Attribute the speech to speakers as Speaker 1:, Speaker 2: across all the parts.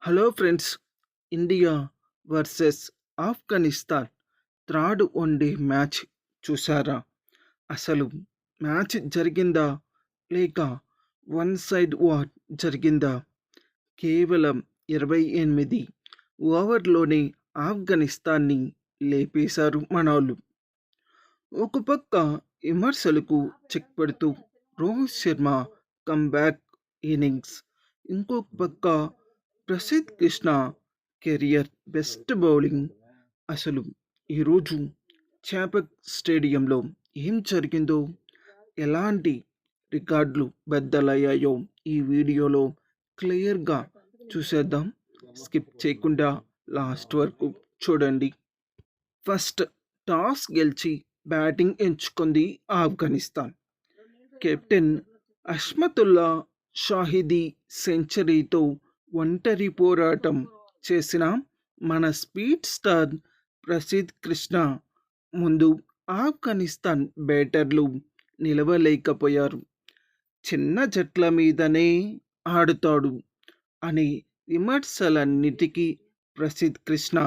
Speaker 1: Hello friends, India versus Afghanistan third one day match చూసారా? అసలు match జరిగిందా లేక వన్ సైడ్ వార్ జరిగిందా? కేవలం 28 ఓవర్లోనే ఆఫ్ఘనిస్తాన్ని లేపేశారు మనోళ్ళు. ఒక పక్క విమర్శలకు చెక్ పెడుతూ రోహిత్ శర్మ కమ్బ్యాక్ ఇన్నింగ్స్, ఇంకొక పక్క Prasidh Krishna career best bowling. అసలు ఈరోజు చాపక్ స్టేడియంలో ఏం జరిగిందో, ఎలాంటి రికార్డులు బద్దలయ్యాయో ఈ వీడియోలో క్లియర్గా చూసేద్దాం. స్కిప్ చేయకుండా లాస్ట్ వరకు చూడండి. ఫస్ట్ టాస్ గెలిచి బ్యాటింగ్ ఎంచుకుంది ఆఫ్ఘనిస్తాన్. కెప్టెన్ అష్మతుల్లా షాహిదీ సెంచరీతో ఒంటరి పోరాటం చేసిన మన స్పీడ్ స్టార్ ప్రసిద్ధ్ కృష్ణ ముందు ఆఫ్ఘనిస్తాన్ బ్యాటర్లు నిలవలేకపోయారు. చిన్న జట్ల మీదనే ఆడుతాడు అనే విమర్శలన్నిటికీ ప్రసిద్ధ్ కృష్ణ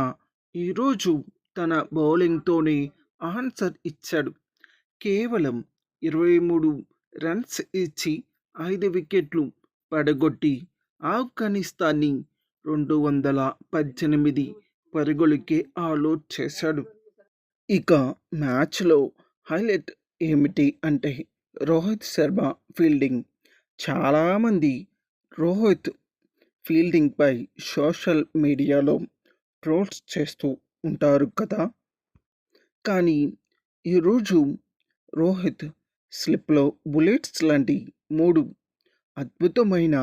Speaker 1: ఈరోజు తన బౌలింగ్తోనే ఆన్సర్ ఇచ్చాడు. కేవలం 23 రన్స్ ఇచ్చి 5 వికెట్లు పడగొట్టి ఆఫ్ఘనిస్తాన్ని 218 పరుగులకే ఆలౌట్ చేశాడు. ఇక మ్యాచ్లో హైలైట్ ఏమిటి అంటే రోహిత్ శర్మ ఫీల్డింగ్. చాలామంది రోహిత్ ఫీల్డింగ్పై సోషల్ మీడియాలో ట్రోల్స్ చేస్తూ ఉంటారు కదా. కానీ ఈరోజు రోహిత్ స్లిప్లో బుల్లెట్స్ లాంటి 3 అద్భుతమైన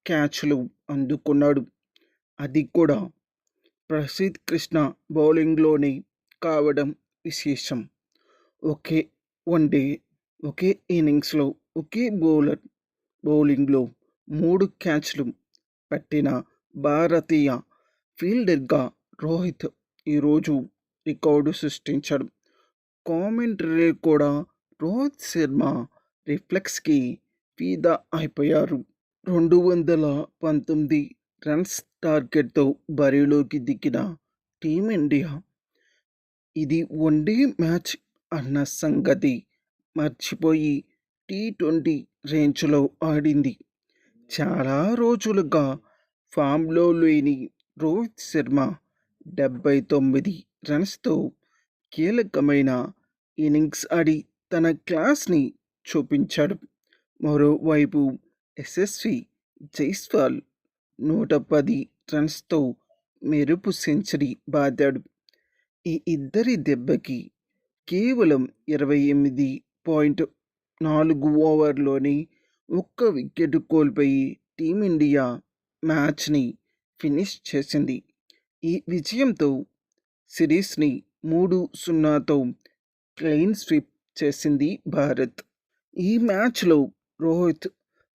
Speaker 1: క్యాచ్లు అందుకున్నాడు. అది కూడా ప్రసిద్ధ్ కృష్ణ బౌలింగ్లోనే కావడం విశేషం. ఒకే వన్డే, ఒకే ఇన్నింగ్స్లో ఒకే బౌలింగ్లో 3 క్యాచ్లు పట్టిన భారతీయ ఫీల్డర్గా రోహిత్ ఈరోజు రికార్డు సృష్టించాడు. కామెంటరీ కూడా రోహిత్ శర్మ రిఫ్లెక్స్కి ఫిదా అయిపోయారు. 219 రన్స్ టార్గెట్తో బరిలోకి దిగిన టీమిండియా ఇది వన్డే మ్యాచ్ అన్న సంగతి మర్చిపోయి టీ20 రేంజ్లో ఆడింది. చాలా రోజులుగా ఫామ్లో లేని రోహిత్ శర్మ 79 రన్స్తో కీలకమైన ఇన్నింగ్స్ ఆడి తన క్లాస్ని చూపించాడు. మరోవైపు యశస్వి జైస్వాల్ 110 రన్స్తో మెరుపు సెంచరీ బాదాడు. ఈ ఇద్దరి దెబ్బకి కేవలం 28.4 ఓవర్లోనే 1 వికెట్ కోల్పోయి టీమిండియా మ్యాచ్ని ఫినిష్ చేసింది. ఈ విజయంతో సిరీస్ని 3-0తో క్లీన్ స్వీప్ చేసింది భారత్. ఈ మ్యాచ్లో రోహిత్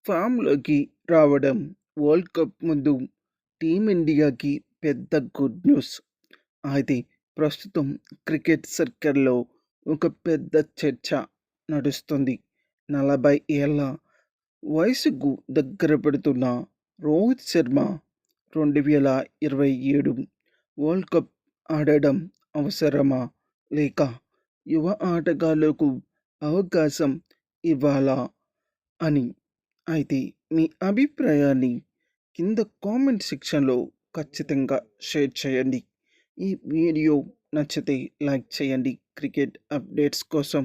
Speaker 1: ఫామ్లోకి రావడం వరల్డ్ కప్ ముందు టీమిండియాకి పెద్ద గుడ్ న్యూస్. అయితే ప్రస్తుతం క్రికెట్ సర్కిల్లో ఒక పెద్ద చర్చ నడుస్తుంది. 40 ఏళ్ల వయసుకు దగ్గర పడుతున్న రోహిత్ శర్మ 2027 వరల్డ్ కప్ ఆడడం అవసరమా లేక యువ ఆటగాళ్లకు అవకాశం ఇవ్వాలా అని. అయితే మీ అభిప్రాయాన్ని కింద కామెంట్ సెక్షన్లో ఖచ్చితంగా షేర్ చేయండి. ఈ వీడియో నచ్చితే లైక్ చేయండి. క్రికెట్ అప్డేట్స్ కోసం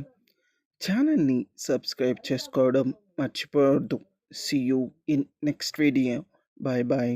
Speaker 1: ఛానల్ని సబ్స్క్రైబ్ చేసుకోవడం మర్చిపోవద్దు. See you in next video. Bye bye.